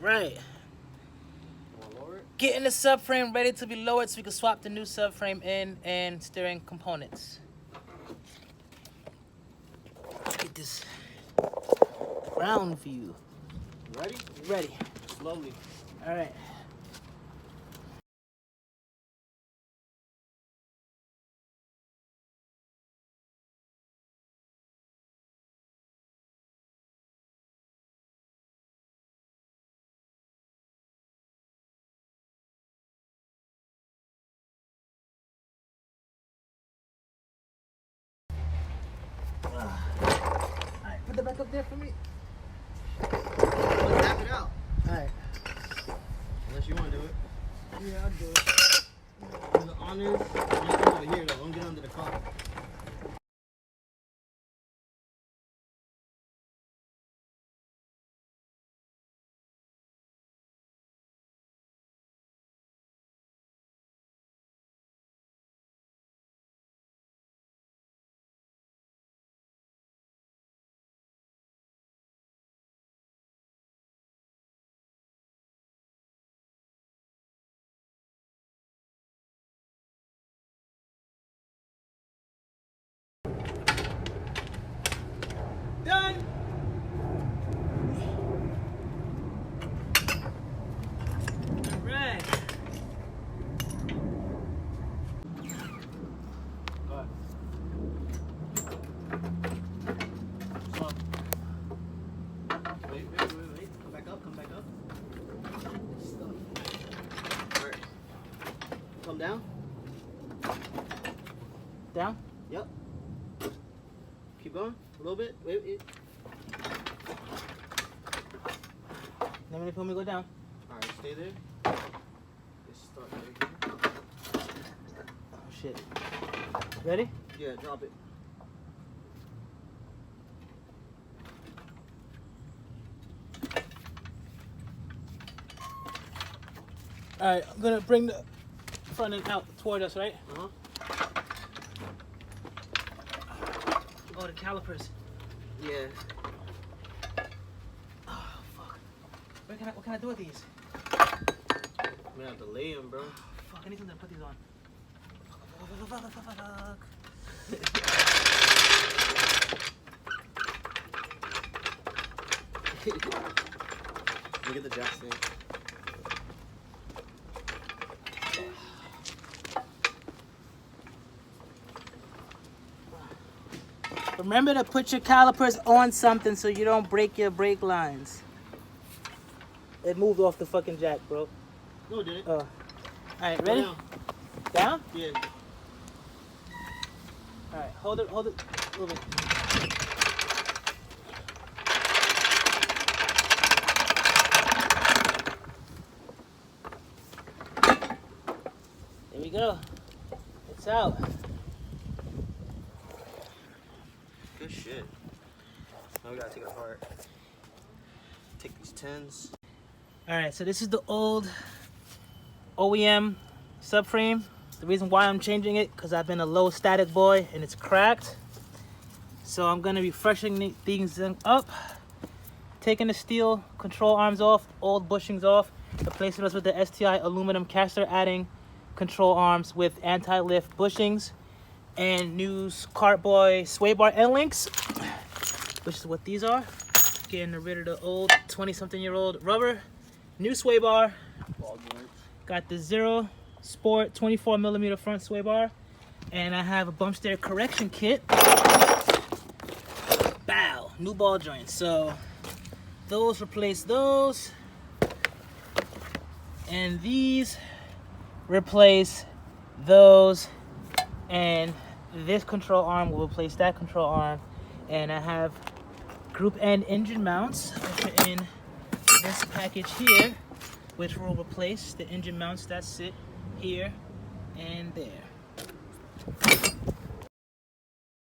Alright. Getting the subframe ready to be lowered so we can swap the new subframe in and steering components. Get this ground view. Ready? Ready. Slowly. Alright. Alright, put that back up there for me. Let's tap it out. Alright. Unless you want to do it. Yeah, I'll do it. For the honors, just over here though. Don't get under the car. Done! Alright. Wait. Come back up. Alright. Come down. Down? Yep. Keep going. A little bit. Wait. Let me go down. Alright, stay there. Just start right here. Oh shit. Ready? Yeah, drop it. Alright, I'm gonna bring the front end out toward us, right? Uh-huh. Oh, the calipers. Yeah. Oh, fuck. What can I do with these? I'm gonna have to lay them, bro. Fuck, I need something to put these on. Fuck. Look at the jack stand. Remember to put your calipers on something so you don't break your brake lines. It moved off the fucking jack, bro. No, it didn't. Oh. Alright, ready? Down? Yeah. Alright, hold it a little bit. There we go. It's out. Good shit. Now we gotta take it apart. Take these 10s. Alright, so this is the old OEM subframe. The reason why I'm changing it, because I've been a low static boy and it's cracked. So I'm gonna be freshening things up. Taking the steel control arms off, old bushings off, replacing us with the STI aluminum caster, adding control arms with anti-lift bushings and new kart boy sway bar endlinks, which is what these are. Getting rid of the old 20-something-year-old rubber. New sway bar. Got the Zero Sport 24mm front sway bar, and I have a bump steer correction kit. Bow, new ball joints. So those replace those, and these replace those, and this control arm will replace that control arm. And I have group end engine mounts in this package here, which will replace the engine mounts that sit here and there.